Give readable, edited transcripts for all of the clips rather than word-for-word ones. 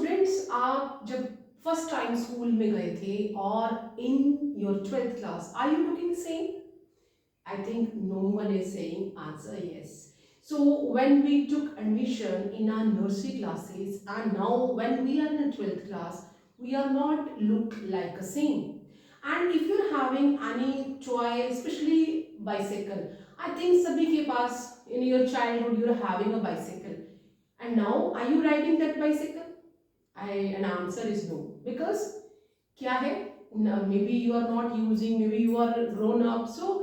Students, आप जब first time school में गए थे और in your 12th class, are you looking same? I think no one is saying answer yes. So when we took admission in our nursery classes and now when we are in the 12th class, we are not look like the same. And if you're having any choice, especially bicycle, I think sabhi ke paas in your childhood you're having a bicycle. And now are you riding that bicycle? An answer is no, because क्या है, maybe you are not using, maybe you are grown up, so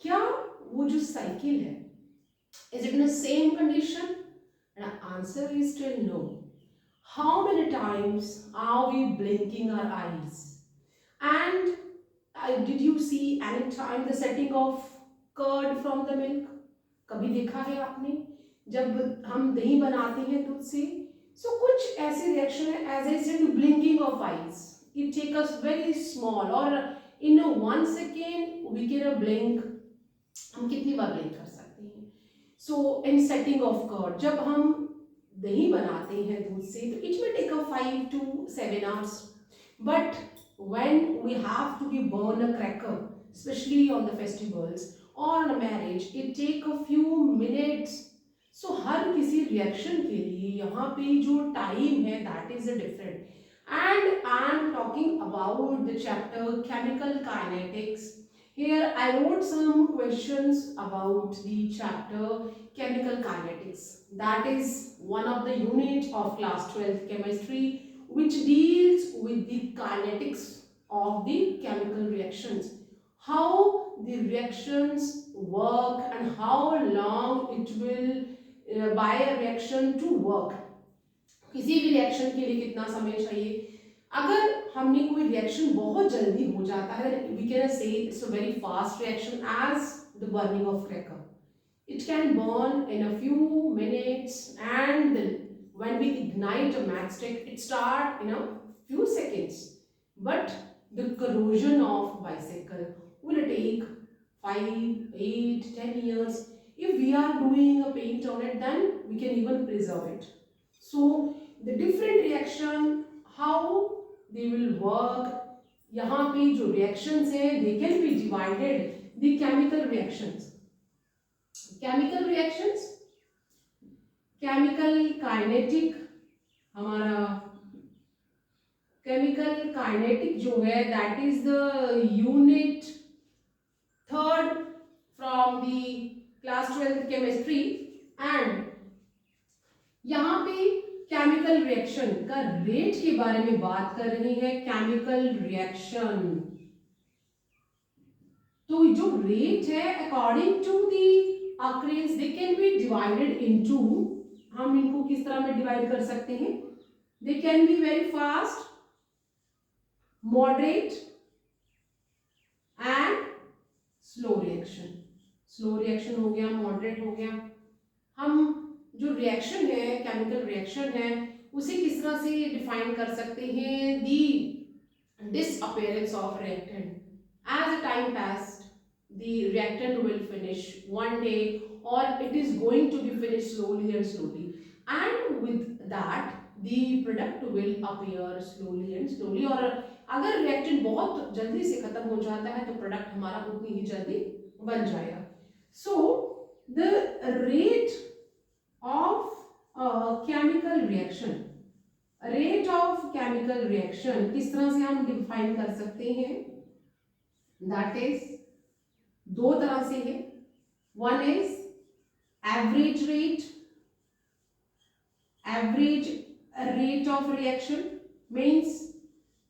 क्या वो जो cycle है, is it in same condition? And answer is still no. How many times are we blinking our eyes? And did you see any time the setting of curd from the milk? कभी देखा है आपने जब हम दही बनाते हैं दूध से? सो कुछ ऐसे रिएक्शन है, as I said, blinking of eyes. It take us very small, or in a 1 second we can blink. हम कितनी बार ब्लिंक कर सकते हैं? So in setting of curd, जब हम दही बनाते हैं दूध से, तो it will take a 5 to 7 hours. But when we have to be burn a cracker, especially on the festivals or on a marriage, it take a few minutes. So हर किसी reaction के लिए यहाँ पे जो टाइम है, that is a different. And I am talking about the chapter chemical kinetics. Here I wrote some questions about the chapter chemical kinetics. That is one of the unit of class 12 chemistry, which deals with the kinetics of the chemical reactions. How the reactions work and how long it will by a reaction to work. किसी भी reaction के लिए कितना समय चाहिए? अगर हमने कोई रिएक्शन बहुत जल्दी हो जाता है, we can say it's a very fast reaction, as the burning of cracker. It can burn in a few minutes, and when we ignite a matchstick, it start in a few seconds. But the corrosion of bicycle will take 5, 8, 10 years. If we are doing a paint on it, then we can even preserve it. So the different reaction, how they will work. यहाँ पे जो reactions है, they can be divided. The chemical reactions, chemical kinetic, हमारा chemical kinetic जो है, that is the unit 3rd from the class 12 chemistry. And यहाँ पे chemical reaction का रेट के बारे में बात कर रही है. केमिकल रिएक्शन, तो जो रेट है, according to the occurrence, they can be divided into, हम इनको किस तरह में डिवाइड कर सकते हैं? They can be very fast, moderate and slow reaction. Slow reaction हो गया, मॉडरेट हो गया. हम जो रिएक्शन है, केमिकल रिएक्शन है, उसे किस तरह से डिफाइन कर सकते हैं? दी disappearance of reactant. As the time passed, the reactant will finish one day, or it is going to be finished slowly and slowly, and with that the product will appear slowly and slowly. और अगर reactant बहुत जल्दी से खत्म हो जाता है, तो प्रोडक्ट हमारा उतनी ही जल्दी बन जाएगा. So the rate of chemical reaction, rate of chemical reaction किस तरह से हम डिफाइन कर सकते हैं? दैट इज दो तरह से है. One is average rate of reaction, means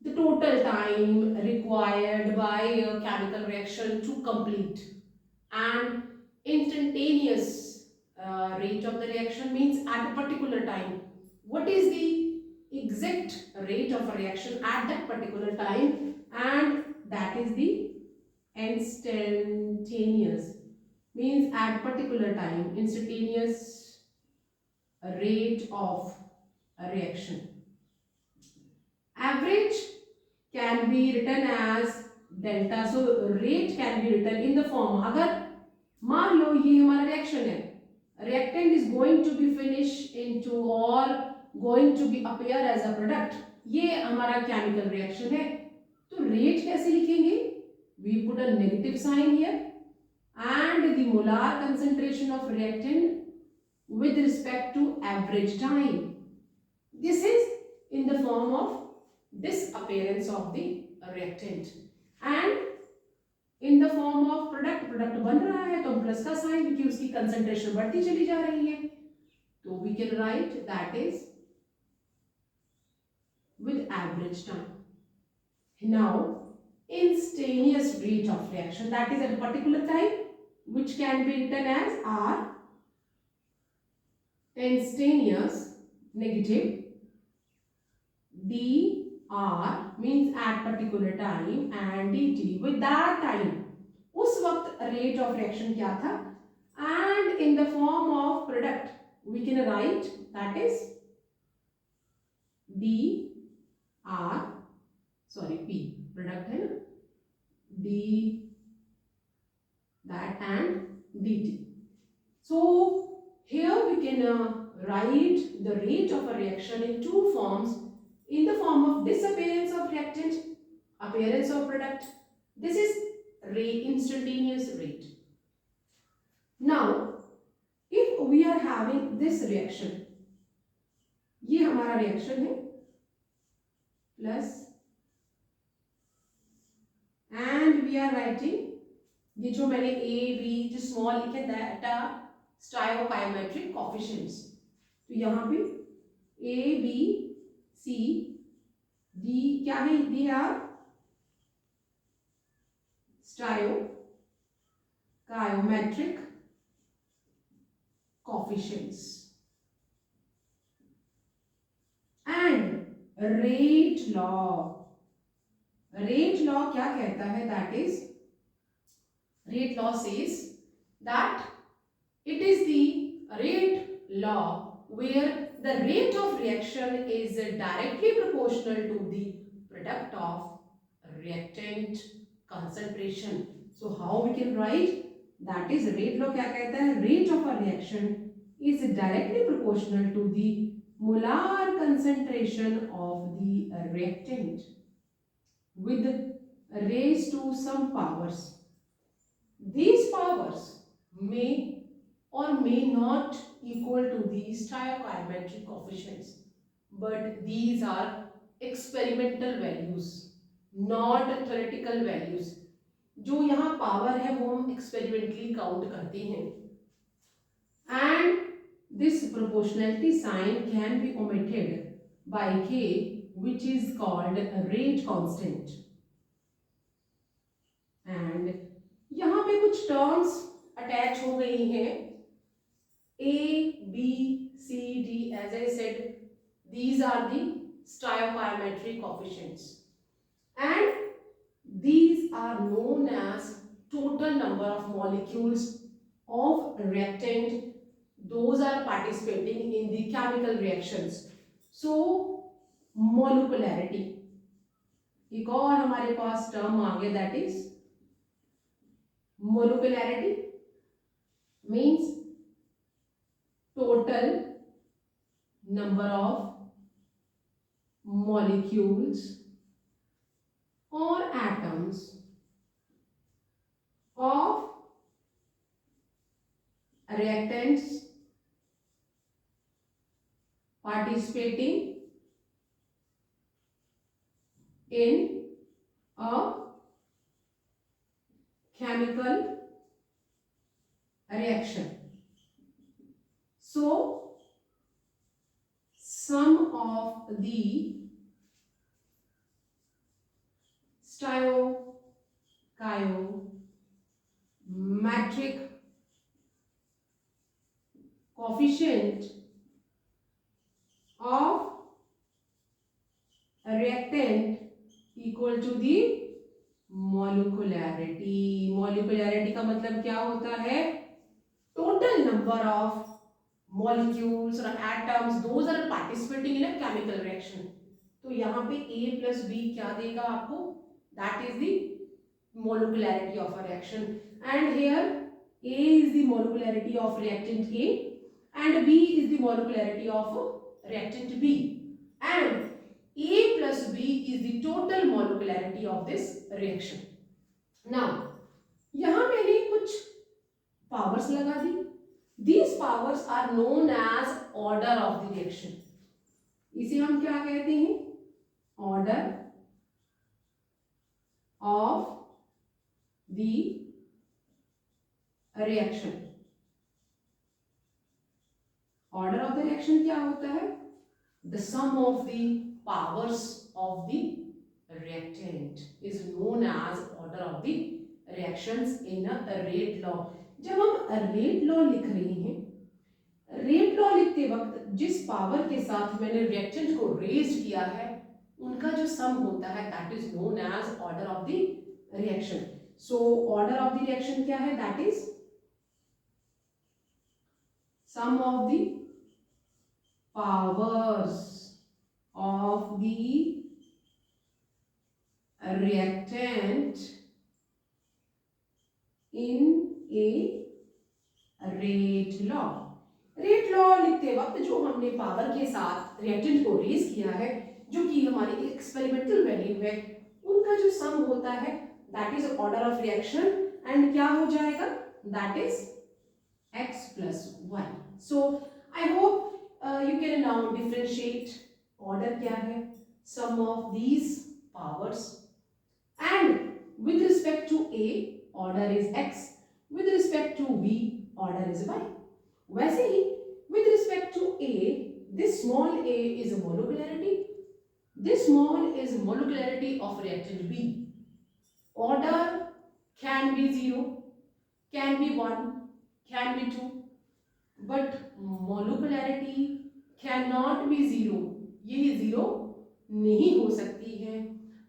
the total time required by a chemical reaction to complete. And instantaneous rate of the reaction means at a particular time, what is the exact rate of a reaction at that particular time, and that is the instantaneous, means at particular time, instantaneous rate of a reaction. Average can be written as delta. So rate can be written in the form, अगर मान लो ये हमारा reaction है, reactant is going to be finished into, or going to be appear as a product. ये हमारा chemical reaction है, तो rate कैसे लिखेंगे? We put a negative sign here and the molar concentration of reactant with respect to average time. This is in the form of disappearance of the reactant and in the form of product. Product बन रहा है तो plus का sign, क्योंकि उसकी concentration बढ़ती चली जा रही है, तो we can write that is with average time. Now instantaneous rate of reaction, that is at a particular time, which can be written as R instantaneous negative dr means at particular time and dt with that time, उस वक्त rate of reaction क्या था, and in the form of product we can write that is dr, sorry p product है ना, d that and dt. So here we can write the rate of a reaction in two forms, in the form of disappearance of reactant, appearance of product. This is instantaneous rate. Now if we are having this reaction, ये हमारा reaction है, plus and we are writing, ये जो मैंने A B जो small लिखे that are stoichiometric coefficients, तो यहाँ पे ए बी सी डी क्या है, they are stoichiometric coefficients and rate law क्या कहता है, that is rate law says that it is the rate law where the rate of reaction is directly proportional to the product of reactant concentration. So how we can write, that is rate law क्या कहता है, rate of a reaction is directly proportional to the molar concentration of the reactant with raised to some powers. These powers may or may not equal to the stoichiometric coefficients, but these are experimental values, not theoretical values. जो यहाँ power है वो हम experimentally count करते हैं, and this proportionality sign can be omitted by k which is called rate constant. And यहाँ पे कुछ टर्म्स अटैच हो गई हैं, a b c d, as I said these are the stoichiometric coefficients and these are known as total number of molecules of reactant, those are participating in the chemical reactions. So molecularity, एक और हमारे पास term आ गया, that is molecularity means total number of molecules or atoms of reactants participating in a chemical reaction. So sum of the stoichiometric coefficient of a reactant equal to the molecularity. molecularity का मतलब क्या होता है, total number of molecules or atoms those are participating in a chemical reaction. तो यहाँ पे a plus b क्या देगा आपको, that is the molecularity of a reaction, and here a is the molecularity of reactant A and b is the molecularity of reactant B, and A plus B is the total molecularity of this reaction. Now यहां मैंने कुछ powers लगा दी. These powers are known as order of the reaction. इसे हम क्या कहते हैं? Order of the reaction. Order of the reaction क्या होता है? The sum of the powers of the reactant is known as order of the reactions in a rate law. जब हम rate law लिख रहे हैं, rate law लिखते वक्त जिस पावर के साथ मैंने reactant को raised किया है उनका जो sum होता है that is known as order of the reaction. So order of the reaction क्या है? That is sum of the powers of the reactant in a rate law. Rate law लिखते वक्त जो हमने पावर के साथ रिएक्टेंट को रेज किया है जो कि हमारी एक्सपेरिमेंटल वैल्यू है उनका जो सम होता है that is order of reaction and क्या हो जाएगा that is x plus y. So I hope you can now differentiate order क्या है, sum of these powers, and with respect to A order is x, with respect to B order is y. वैसे ही with respect to A this small a is a molecularity, this small is molecularity of reactant B. Order can be 0, can be 1, can be 2, but molecularity cannot be 0. ये 0 नहीं हो सकती है,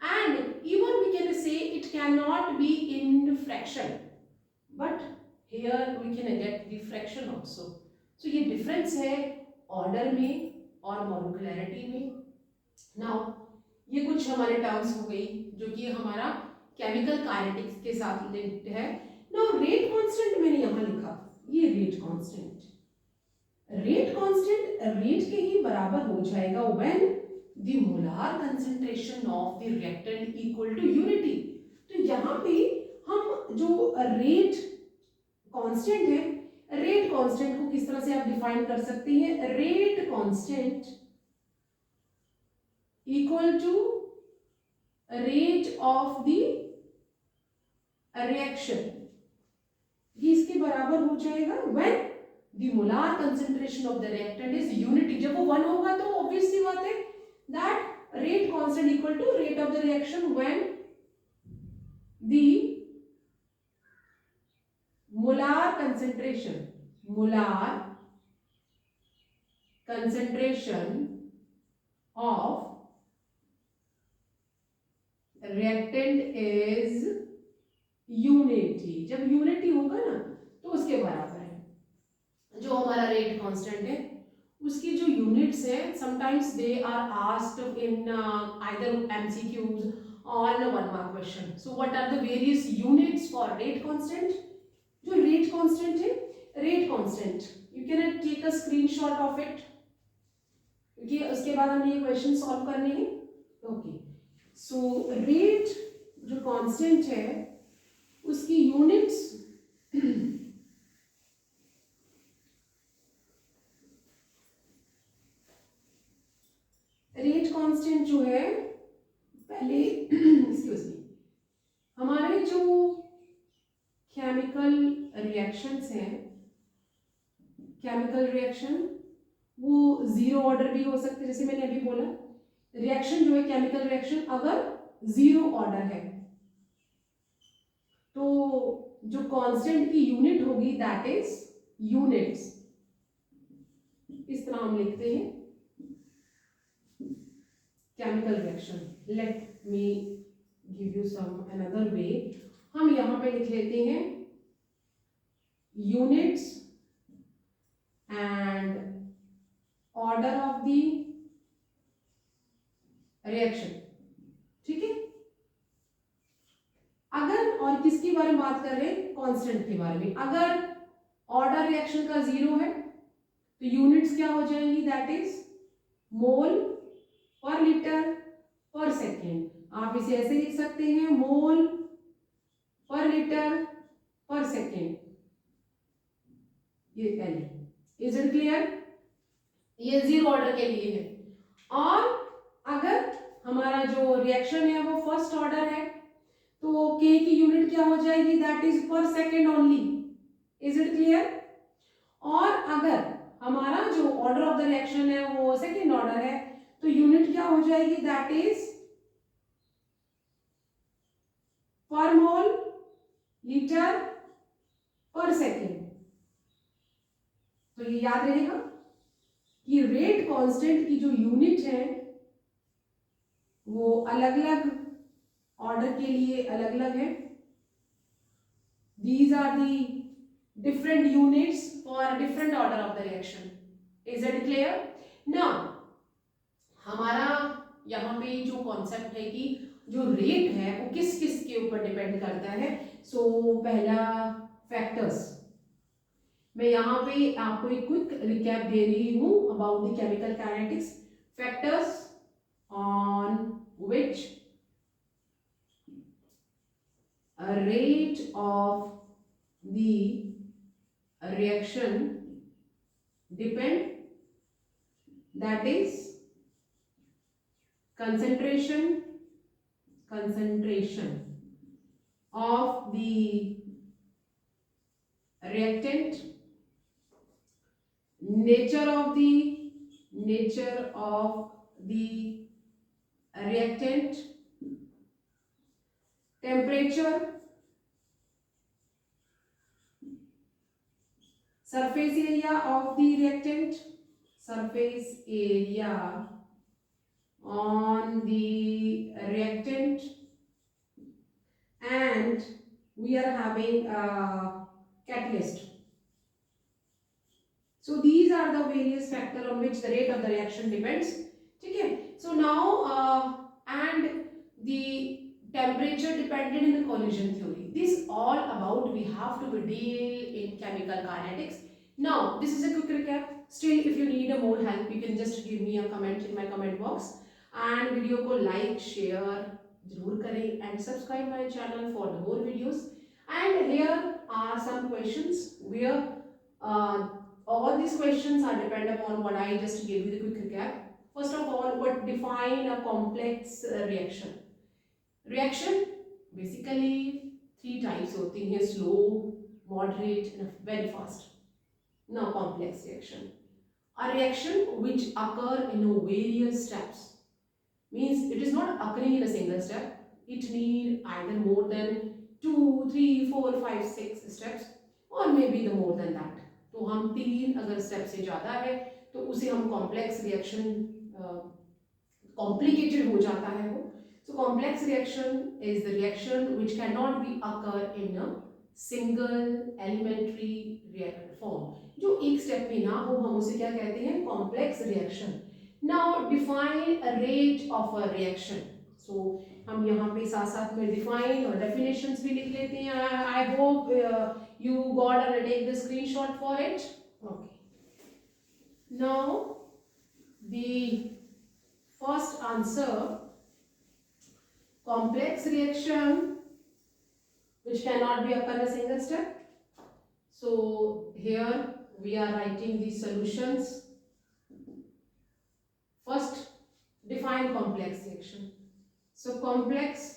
and even we can say it cannot be in fraction, but here we can get the fraction also. So ये difference है order में और molecularity में. Now ये कुछ हमारे terms हो गई जो कि हमारा chemical kinetics के साथ linked है. Now rate constant मैंने यहाँ लिखा, ये rate constant. Rate constant rate के ही बराबर हो जाएगा when the molar concentration of the reactant equal to unity. तो यहाँ पे हम जो rate constant है, rate constant को किस तरह से आप define कर सकते हैं? Rate constant equal to rate of the reaction. ये इसके बराबर हो जाएगा when the molar concentration of the reactant is unity. जब वो 1 होगा तो obvious सी बात है that rate constant equal to rate of the reaction when the molar concentration of reactant is unity. जब unity होगा ना तो उसके बराबर है. जो हमारा रेट कांस्टेंट है उसकी जो यूनिट्स है sometimes they are asked in either MCQs और in 1 mark question. So what are the various units for rate constant? जो रेट कांस्टेंट है, rate constant you can take a screenshot of it क्योंकि उसके बाद हमें ये question solve करने हैं. ओके, सो रेट जो कांस्टेंट है उसकी यूनिट्स रेट कांस्टेंट जो है पहले एक्सक्यूज मी, हमारे जो केमिकल रिएक्शंस हैं, केमिकल रिएक्शन वो 0 ऑर्डर भी हो सकते हैं. जैसे मैंने अभी बोला रिएक्शन जो है केमिकल रिएक्शन अगर 0 ऑर्डर है तो जो कांस्टेंट की यूनिट होगी दैट इज यूनिट्स. इस तरह हम लिखते हैं chemical reaction. Let me give you some another way. हम यहाँ पे लिख लेते हैं units and order of the reaction. ठीक है. अगर और किसके बारे में बात कर रहे हैं? कांस्टेंट के बारे में. अगर ऑर्डर रिएक्शन का 0 है तो यूनिट्स क्या हो जाएंगी? दैट इज मोल पर लीटर पर सेकेंड। आप इसे ऐसे लिख सकते हैं, मोल पर लीटर पर सेकेंड, ये एल। Is it clear? ये जीरो ऑर्डर के लिए है। और अगर हमारा जो रिएक्शन है वो फर्स्ट ऑर्डर है तो के की यूनिट क्या हो जाएगी? दैट इज पर second only. Is it clear? और अगर हमारा जो ऑर्डर ऑफ द रिएक्शन है वो सेकेंड ऑर्डर है तो यूनिट क्या हो जाएगी? दैट इज पर मोल लीटर पर सेकेंड। तो ये याद रहेगा कि रेट कांस्टेंट की जो यूनिट है वो अलग अलग ऑर्डर के लिए अलग अलग है। These are the different units for different order of the reaction. Is it clear? Now, हमारा यहाँ पे जो कॉन्सेप्ट है कि जो रेट है वो किस किस के ऊपर डिपेंड करता है। पहला फैक्टर्स, मैं यहाँ पे आपको एक क्विक रिकैप दे रही हूँ about the chemical kinetics. Factors on which rate of the reaction depend, that is concentration of the reactant, nature of the reactant, temperature, surface area of the reactant, surface area on the reactant, and we are having a catalyst. So these are the various factors on which the rate of the reaction depends. Okay. So now and the temperature dependent in the collision theory. This all about we have to deal in chemical kinetics. Now this is a quick recap. Still, if you need a more help, you can just give me a comment in my comment box. And video को like, share जरूर करें and subscribe my channel for the more videos. And here are some questions where all these questions are dependent upon what I just gave you the quick recap. First of all, what define a complex reaction? Reaction basically three types होती हैं, slow, moderate and very fast. Now complex reaction. A reaction which occur in various steps. Means it is not occurring in a single step. It need either more than 2, 3, 4, 5, 6 steps or maybe the more than that. तो हम तीन अगर step से ज़्यादा है तो उसे हम कॉम्प्लेक्स रिएक्शन, कॉम्प्लिकेटेड हो जाता है वो। So complex reaction is the reaction which can not be occur in a single elementary react form. जो एक स्टेप में ना हो हम उसे क्या कहते हैं? Complex reaction. Now define a rate of a reaction. So हम यहाँ पे साथ साथ में डिफाइन और डेफिनेशंस भी लिख लेते हैं। I hope you got and take the screenshot for it. Okay. Now the first answer, complex reaction which cannot be occur in a single step. So here we are writing the solutions. First define complex reaction. So complex,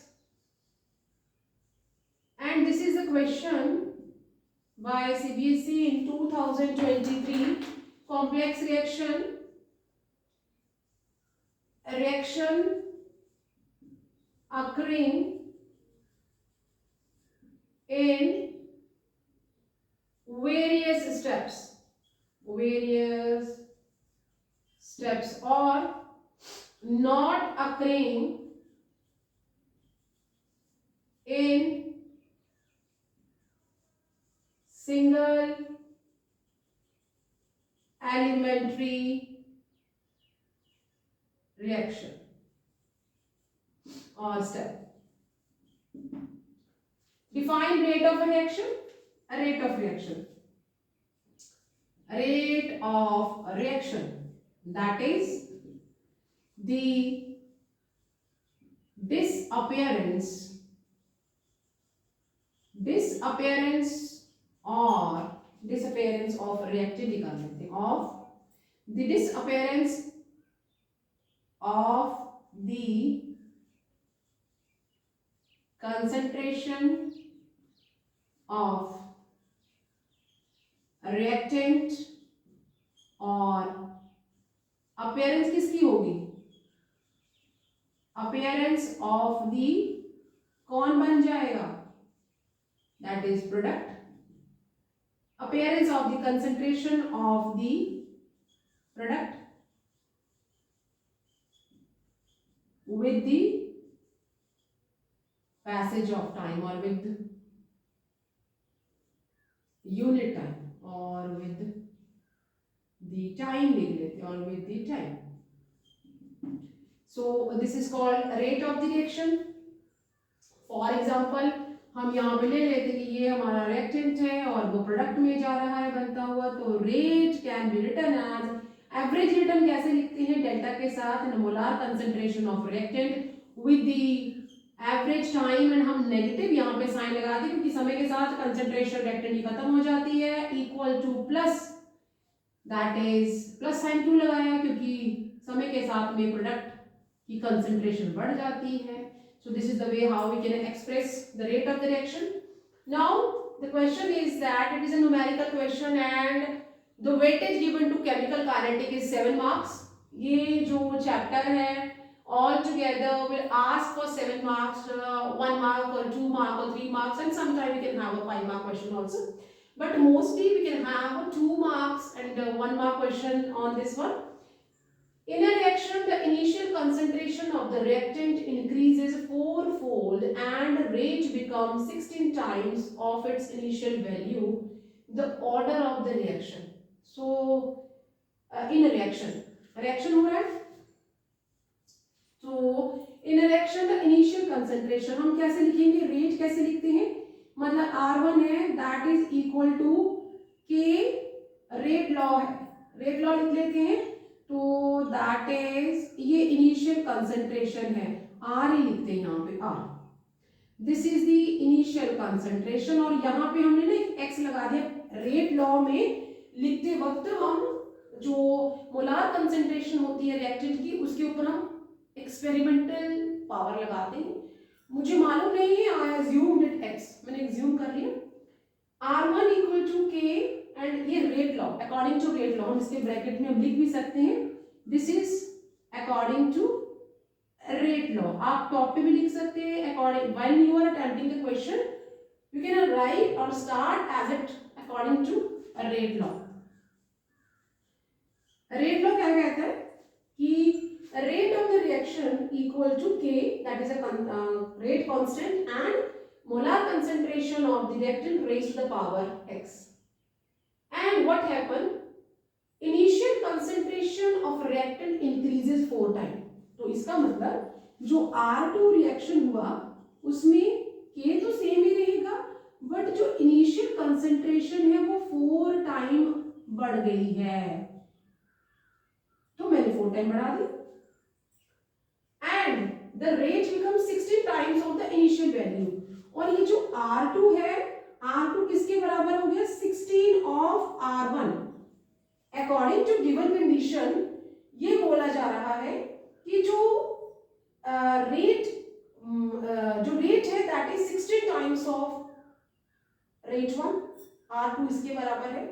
and this is a question by CBSE in 2023. Complex reaction, a reaction occurring in various steps or not occurring in single elementary reaction or step. Define rate of a reaction. A rate of reaction. A rate of a reaction, that is the disappearance of reactant निकाल लेते हैं, of the disappearance of the concentration of reactant, और appearance किसकी होगी, appearance of the, कौन बन जाएगा, that is product, appearance of the concentration of the product with the passage of time, or with unit time, or with the time लिख लेते हैं, or with the time. So this is called rate of the reaction. For example, हम यहाँ पे ले लेते कि ये हमारा reactant है और वो product में जा रहा है बनता हुआ, तो rate can be written as, average rate हम कैसे लिखते हैं, डेल्टा के साथ molar concentration of reactant with the average time, and हम नेगेटिव यहाँ पे साइन लगाते हैं क्योंकि समय के साथ concentration reactant की खत्म हो जाती है, equal two plus, that is plus sign क्यों लगाया, क्योंकि समय के साथ में प्रोडक्ट की concentration बढ़ जाती है. So this is the way how we can express the rate of the reaction. Now the question is that it is a numerical question and the weightage given to chemical kinetic is 7 marks. ये जो chapter है all together will ask for 7 marks, 1 mark or 2 mark or 3 marks, and sometimes we can have a 5 mark question also. But mostly we can have 2 marks and 1 mark question on this one. In a reaction, the initial concentration of the reactant increases 4-fold and rate becomes 16 times of its initial value. The order of the reaction. So, in a reaction हो रहा है. So, in a reaction, the initial concentration हम कैसे लिखेंगे? Rate कैसे लिखते हैं? मतलब R1 है, that is equal to K rate law है. Rate law लिख लेते हैं. तो दैट इज, ये इनिशियल कंसंट्रेशन है, आर ही लिखते हैं यहाँ पे, R, this is the initial concentration, और यहाँ पे हमने ना एक एक्स लगा दिया. रेट लॉ में लिखते वक्त हम जो मोलार कंसंट्रेशन होती है रिएक्टेंट की, उसके ऊपर हम एक्सपेरिमेंटल पावर लगाते हैं. मुझे मालूम नहीं है, आई अज्यूम्ड इट एक्स, मैंने एज्यूम कर लिया. R1 equal to K, and ये rate law, according to rate law, हम इसके ब्रैकेट में हम लिख भी सकते हैं, this is according to rate law. आप टॉप पे भी लिख सकते हैं, according, while you are attempting the question you can write और start as it according to rate law. Rate law क्या कहता है कि rate of the reaction equal to K, that is a rate constant, and molar concentration of the reactant raised to the power x. And what happened? Initial concentration of reactant increases 4 times. तो इसका मतलब जो R2 reaction हुआ उसमें K तो same ही रहेगा, but जो initial concentration है वो 4 टाइम बढ़ गई है, तो मैंने 4 टाइम बढ़ा दी. And the rate becomes 16 times of the initial value. और ये जो R2 है, R2 किसके बराबर हो गया? 16 of R1. According to given condition, ये बोला जा रहा है कि जो रेट है that is 16 times of rate 1, R2 इसके बराबर है,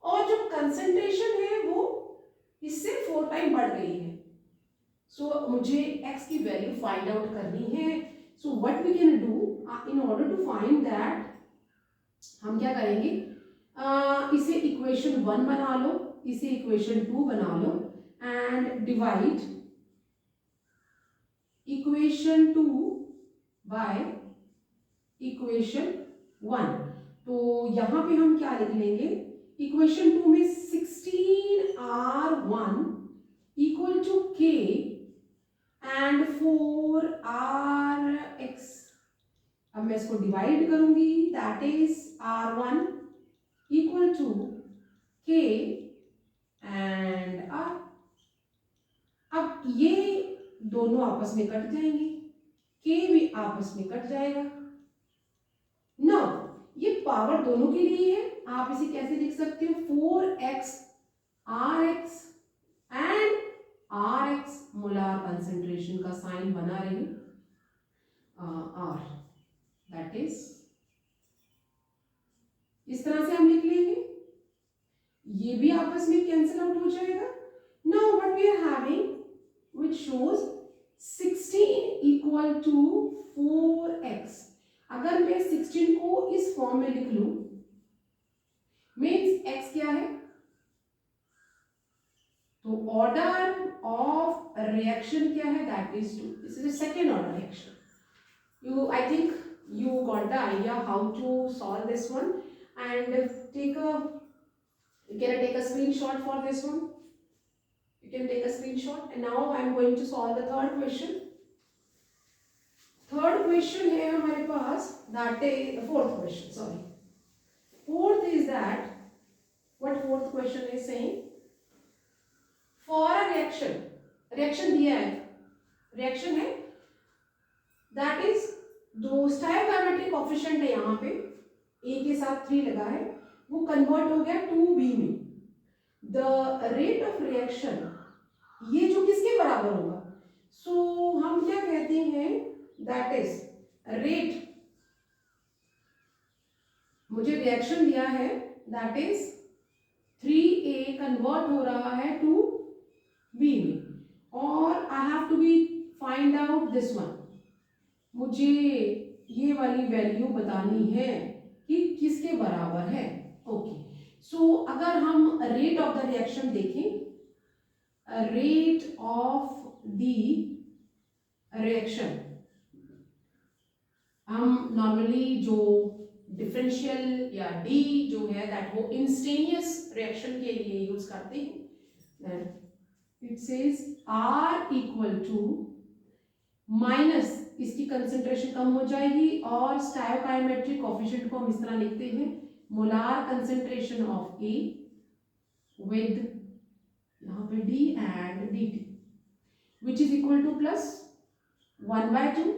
और जो कंसंट्रेशन है वो इससे 4 टाइम बढ़ गई है. सो मुझे x की वैल्यू फाइंड आउट करनी है. So what we can do in order to find that, हम क्या करेंगे, इसे इक्वेशन 1 बना लो, इसे इक्वेशन 2 बना लो, and divide equation 2 by equation 1. तो यहाँ पे हम क्या लिख लेंगे, इक्वेशन 2 में 16R1 equal to K and 4Rx. अब मैं इसको डिवाइड करूंगी, that is R1 equal to K and R. अब ये दोनों आपस में कट जाएंगे, के भी आपस में कट जाएगा ना। ये पावर दोनों के लिए है, आप इसे कैसे लिख सकते हो, 4x Rx and Rx molar concentration का साइन बना रही R, दैट इज इस तरह से हम लिख लेंगे, ये भी आपस में कैंसिल आउट हो जाएगा। Now what we are having which shows 16 equal to 4x। अगर मैं 16 को इस फॉर्म में लिख लूं, मीन्स x क्या है, तो ऑर्डर ऑफ रिएक्शन क्या है, that is 2। This is a second order reaction. You I think you got the idea how to solve this one, and can I take a screenshot for this one? You can take a screenshot, and now I am going to solve the third question. Third question है हमारे पास, that is the fourth question, sorry. Fourth is that, what fourth question is saying? For a reaction दिया है, reaction है, that is जो स्टायोकाइमेट्रिक coefficient है यहाँ पे a के साथ 3 लगा है, वो कन्वर्ट हो गया 2b में। द रेट ऑफ रिएक्शन ये जो किसके बराबर होगा, सो हम क्या कहते हैं, दैट इज रेट, मुझे रिएक्शन दिया है दैट इज 3a कन्वर्ट हो रहा है 2b में, और I have to be find out this one, मुझे ये वाली वैल्यू बतानी है कि किसके बराबर है। ओके, सो अगर हम रेट ऑफ द रिएक्शन देखें, रेट ऑफ द रिएक्शन, हम नॉर्मली जो डिफरेंशियल या डी जो है दैट वो इंस्टेनियस रिएक्शन के लिए यूज करते हैं, it says R equal to minus, इसकी कंसेंट्रेशन कम हो जाएगी, और स्टायोकाइमेट्रिक कोफिशिएंट को हम इस तरह लिखते हैं, molar concentration of A with यहाँ पे D and dt which is equal two plus 1/2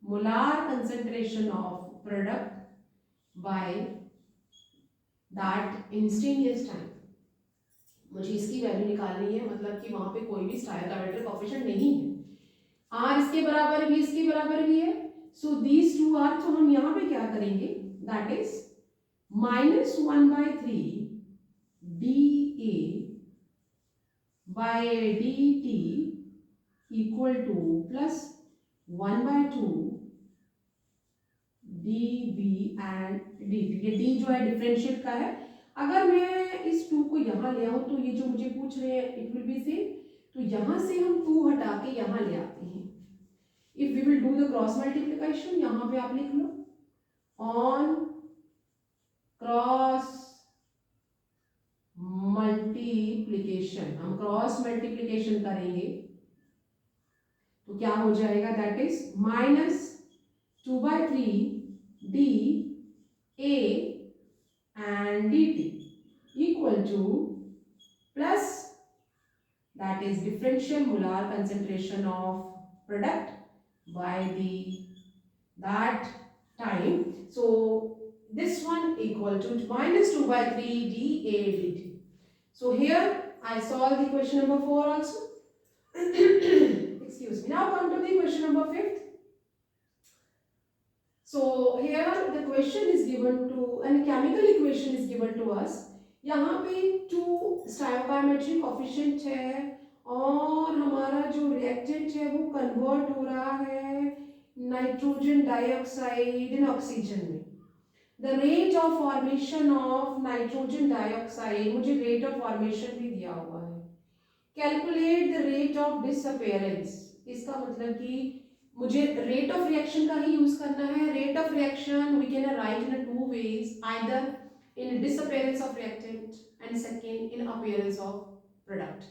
molar concentration of product by that instantaneous time. मुझे इसकी वैल्यू निकालनी है, मतलब कि वहां पे कोई भी स्टायोकाइमेट्रिक कोफिशिएंट नहीं है, R इसके बराबर भी इसके बराबर भी है, सो दीज टू आर, तो हम यहाँ पे क्या करेंगे, that is -1/3 dA by dt equal two plus 1/2 dB and dt। ये d जो है डिफरेंशिएट का है, अगर मैं इस 2 को यहाँ ले आऊं तो ये जो मुझे पूछ रहे हैं इट विल बी सेम, तो यहाँ से हम 2 हटा के यहाँ ले आते हैं। If we will do the cross multiplication, यहाँ पे आप लिख लो ऑन क्रॉस मल्टीप्लिकेशन, हम क्रॉस मल्टीप्लिकेशन करेंगे तो क्या हो जाएगा, that is -2/3 dA and dt equal to plus, that is differential molar concentration of product by the that time, so this one equal to -2/3 dA dt. So here I solve the question number 4 also. Excuse me. Now come to the question number 5th. So here the question is given to, and chemical equation is given to us. यहाँ पे 2 स्टायोकाइमेट्रिक coefficient है, और हमारा जो reactant है वो convert हो रहा है नाइट्रोजन डाइऑक्साइड इन ऑक्सीजन में। The rate of formation of nitrogen dioxide, मुझे रेट ऑफ फॉर्मेशन भी दिया हुआ है। Calculate the rate of disappearance, इसका मतलब कि मुझे रेट ऑफ रिएक्शन का ही यूज करना है। Rate of reaction we can write in 2 ways, either in disappearance of reactant and second in appearance of product।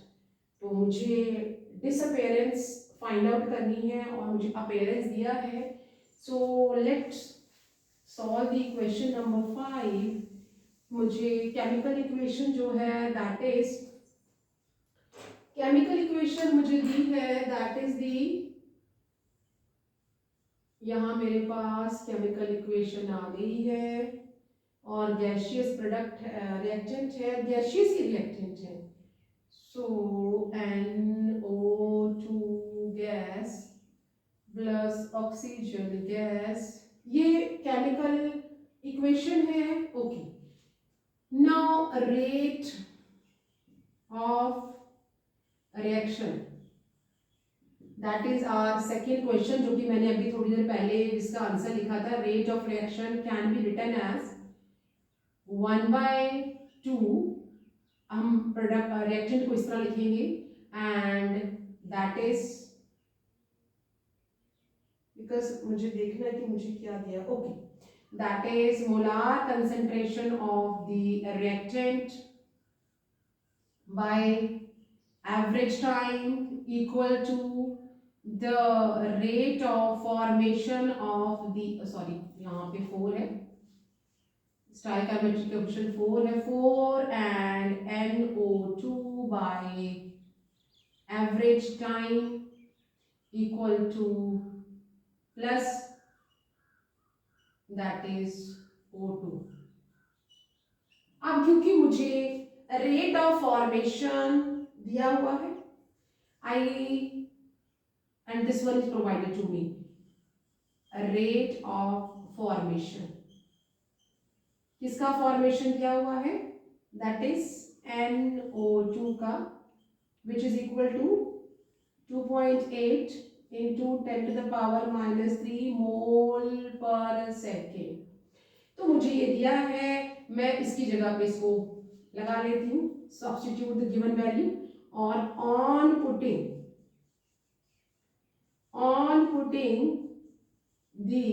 तो मुझे डिसअपियरेंस फाइंड आउट करनी है और मुझे अपीयरेंस दिया है, so let's solve the equation number 5। मुझे केमिकल इक्वेशन जो है दैट इज केमिकल इक्वेशन मुझे दी है, दैट इज दी, यहाँ मेरे पास केमिकल इक्वेशन आ गई है और गैशियस प्रोडक्ट रिएक्टेंट है, गैशियस ही रिएक्टेंट है। So NO2 gas plus oxygen gas, ये केमिकल इक्वेशन है। Okay, now rate of reaction, that is our second question, जो कि मैंने अभी थोड़ी देर पहले इसका आंसर लिखा था। Rate of reaction can be written as 1/2, हम प्रोडक्ट रिएक्टेंट को इस तरह लिखेंगे, एंड दैट इज, बिकॉज मुझे देखना है कि मुझे क्या दिया। Okay, that is molar concentration of the reactant by average time equal to the rate of formation of the, sorry यहाँ पे 4 है, stoichiometric coefficient 4 है, 4 and NO2 by average time equal to plus that is O2। अब क्योंकि मुझे rate of formation दिया हुआ है, आई and this one is provided to me, rate of formation, किसका फॉर्मेशन दिया हुआ है, दैट इज NO2 का, which is equal to 2.8 into 10⁻³ mole per second. तो मुझे ये दिया है, मैं इसकी जगह पे इसको लगा लेती हूँ, सब्स्टिट्यूट द गिवन वैल्यू, और on putting the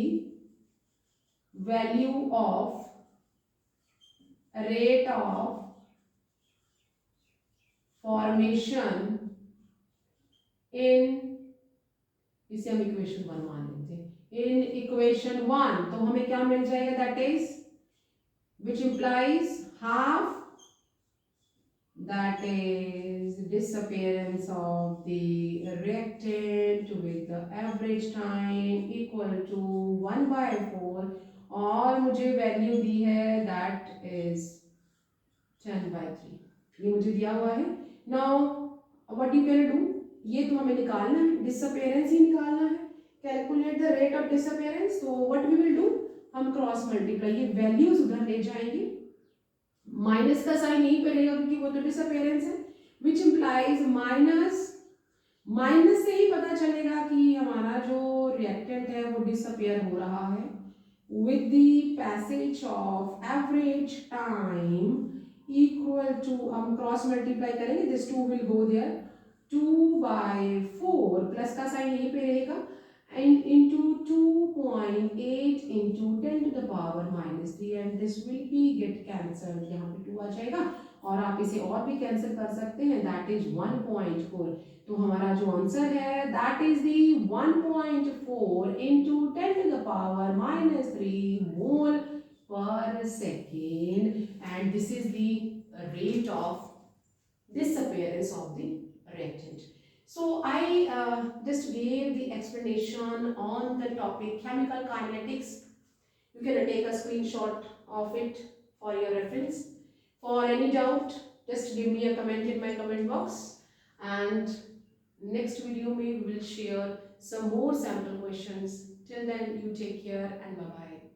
value of rate of formation in, इसे हम इक्वेशन 1 मान लेते हैं, इन इक्वेशन 1, तो हमें क्या मिल जाएगा, that is which implies half, that is disappearance of the reactant with the average time equal to 1/4, और मुझे वैल्यू दी है दैट इज 10/3, ये मुझे दिया हुआ है। Now what you can do, ये तो हमें निकालना है, डिसअपेयरेंस ही निकालना है, calculate the rate of disappearance. तो व्हाट वी विल डू, हम क्रॉस मल्टीप्लाई, ये वैल्यूज उधर ले जाएंगे, माइनस का साइन यहीं पे रहेगा क्योंकि वो तो डिसअपेयरेंस है, विच इंप्लाइज माइनस, माइनस से ही पता चलेगा कि हमारा जो रिएक्टेंट है वो डिसअपेयर हो रहा है with the passage of average time equal to, हम क्रॉस मल्टीप्लाई करेंगे, this 2 will go there, 2/4 plus का साइन यहीं पे रहेगा, and into 2.8 into 10⁻³ and this will be get cancelled, यहाँ पे 2 आ जाएगा, और आप इसे और भी कैंसिल कर सकते हैं, दैट इज 1.4। तो हमारा जो आंसर है that is the 1.4 into 10⁻³ mole per second, and this is the rate of disappearance of the reactant. So I just gave the explanation on the topic chemical kinetics. You can take a screenshot of it for your reference. For any doubt, just give me a comment in my comment box, and next video we will share some more sample questions. Till then, you take care and bye bye.